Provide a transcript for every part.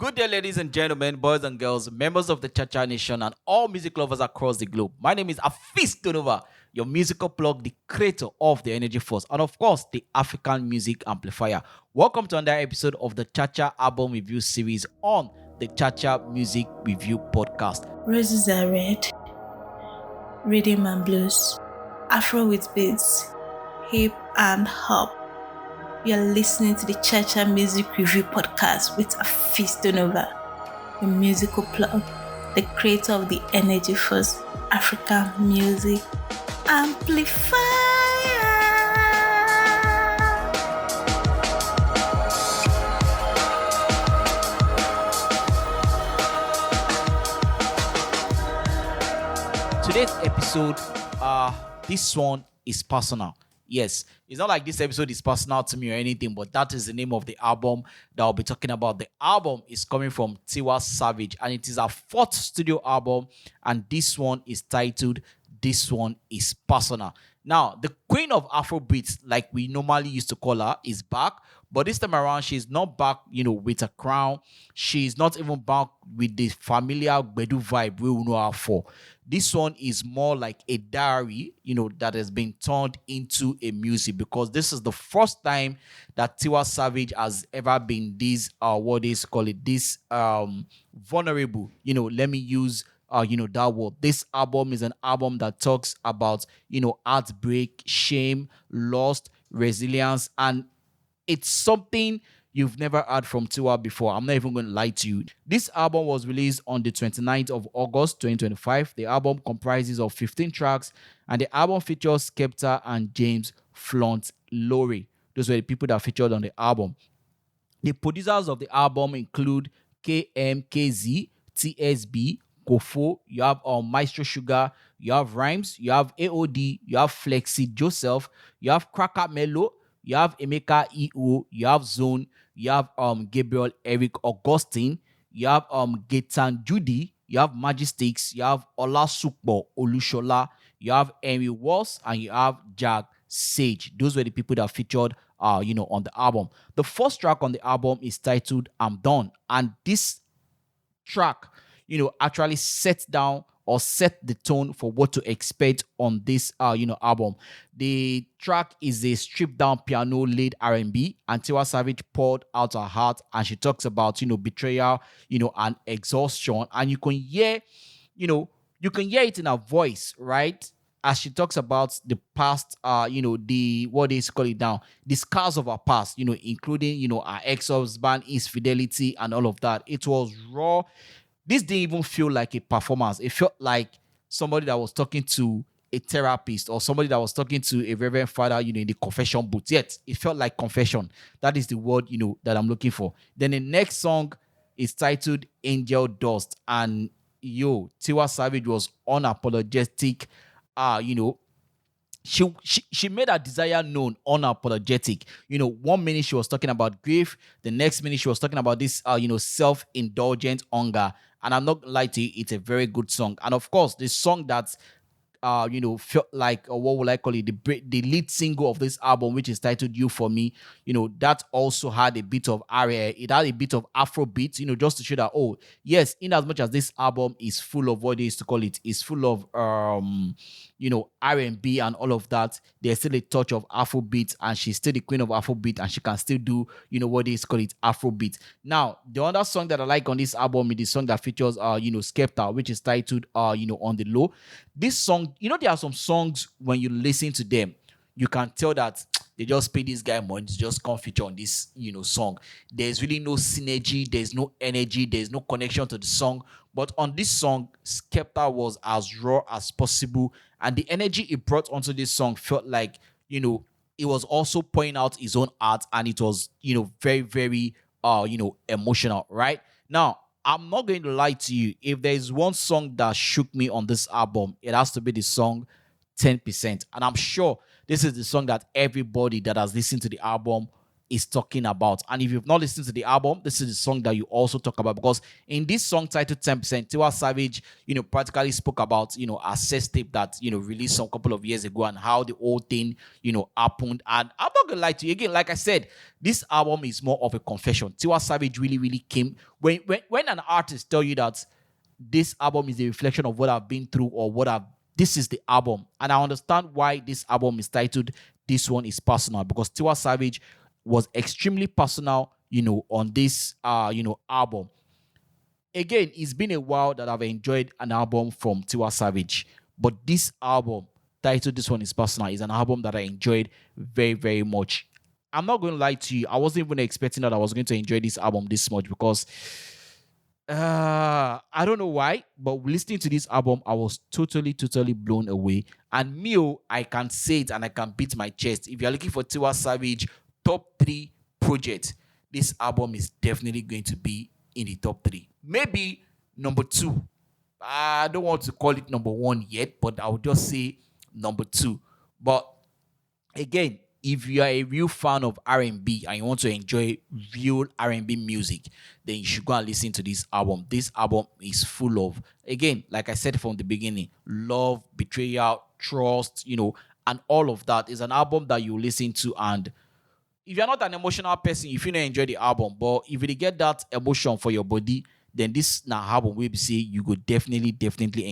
Good day, ladies and gentlemen, boys and girls, members of the Chacha Nation, and all music lovers across the globe. My name is Afis Donova, your musical plug, the creator of the Energy Force, and of course, the African Music Amplifier. Welcome to another episode of the Chacha Album Review series on the Chacha Music Review Podcast. Roses are red, rhythm and blues, Afro with beats, hip and hop. You're listening to the Chacha Music Review Podcast with Afis Donova, the musical plug, the creator of the Energy Force African Music Amplifier. Today's episode, this one is personal. Yes, it's not like this episode is personal to me or anything, but that is the name of the album that I'll be talking about. The album is coming from Tiwa Savage, and it is our fourth studio album, and this one is titled This One Is Personal. Now, the queen of Afrobeats, like we normally used to call her, is back, but this time around, she's not back, with a crown. She's not even back with the familiar Bedu vibe we know her for. This one is more like a diary, that has been turned into a music, because this is the first time that Tiwa Savage has ever been this, this vulnerable. Let me use that word. This album is an album that talks about, heartbreak, shame, loss, resilience, and it's something you've never heard from Tiwa before. I'm not even going to lie to you. This album was released on the 29th of August 2025. The album comprises of 15 tracks, and the album features Skepta and James Fauntleroy. Those were the people that featured on the album. The producers of the album include KMKZ, TSB, Kofo, you have Mystro Sugar, you have Rymez, you have AOD, you have Flexi Joseph, you have Cracker Mallo, you have Emeka EO, you have Zone, you have Gabriel Augustin, you have Gaetan Judd, you have Magicsticks, you have Olasupo, Olushola, you have Rymez, and you have Judd Sage. Those were the people that featured on the album. The first track on the album is titled I'm Done, and this track actually set down or set the tone for what to expect on this album. The track is a stripped down piano laid R&B, and Tiwa Savage poured out her heart, and she talks about betrayal, and exhaustion, and you can hear it in her voice, right? As she talks about the past, the scars of her past, including her ex-husband, infidelity, and all of that. It was raw. This didn't even feel like a performance. It felt like somebody that was talking to a therapist or somebody that was talking to a reverend father, in the confession booth. Yet, it felt like confession. That is the word, that I'm looking for. Then the next song is titled Angel Dust. And, Tiwa Savage was unapologetic. She made her desire known, unapologetic. 1 minute she was talking about grief, the next minute she was talking about this self-indulgent hunger. And I'm not gonna lie to you, it's a very good song. And of course, the song that's felt like, or what will I call it, the lead single of this album, which is titled You For Me, that also had a bit of R&B. It had a bit of Afrobeat, just to show that, oh, yes, in as much as this album is full of what they used to call it, is full of, R&B and all of that, there's still a touch of Afrobeat, and she's still the queen of Afrobeat, and she can still do, what they used to call it, Afrobeat. Now, the other song that I like on this album is the song that features, Skepta, which is titled, On The Low. This song, there are some songs when you listen to them, you can tell that they just pay this guy money to just come feature on this, song. There's really no synergy, there's no energy, there's no connection to the song. But on this song, Skepta was as raw as possible, and the energy he brought onto this song felt like, it was also pouring out his own art, and it was, very, very, emotional, right? Now, I'm not going to lie to you. If there is one song that shook me on this album, it has to be the song 10%. And I'm sure this is the song that everybody that has listened to the album is talking about. And if you've not listened to the album, this is the song that you also talk about, because in this song titled 10%, Tiwa Savage, practically spoke about, a sex tape that, released some couple of years ago and how the whole thing, happened. And I'm not gonna lie to you again, like I said, this album is more of a confession. Tiwa Savage really came, when an artist tell you that this album is a reflection of what I've been through or this is the album. And I understand why this album is titled This One Is Personal, because Tiwa Savage was extremely personal, on this, album. Again, it's been a while that I've enjoyed an album from Tiwa Savage, but this album, titled This One Is Personal, is an album that I enjoyed very, very much. I'm not going to lie to you, I wasn't even expecting that I was going to enjoy this album this much, because I don't know why, but listening to this album, I was totally blown away. And I can say it and I can beat my chest. If you're looking for Tiwa Savage top 3 project, this album is definitely going to be in the top 3. Maybe number 2. I don't want to call it number 1 yet, but I would just say number 2. But again, if you are a real fan of R&B and you want to enjoy real R&B music, then you should go and listen to this album. This album is full of, again, like I said from the beginning, love, betrayal, trust, and all of that. Is an album that you listen to, and if you're not an emotional person, if you don't enjoy the album, but if you get that emotion for your body, then this now album will be say you could definitely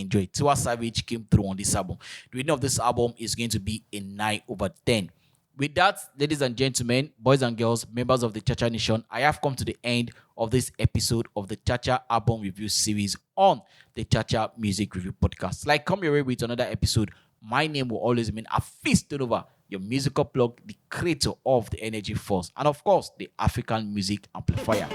enjoy it. Tiwa Savage came through on this album. The rating of this album is going to be a 9/10. With that, ladies and gentlemen, boys and girls, members of the Chacha Nation, I have come to the end of this episode of the Chacha Album Review series on the Chacha Music Review Podcast. Like, come your way with another episode. My name will always remain Afis Tonova, your musical plug, the creator of the Energy Force, and of course, the African Music Amplifier.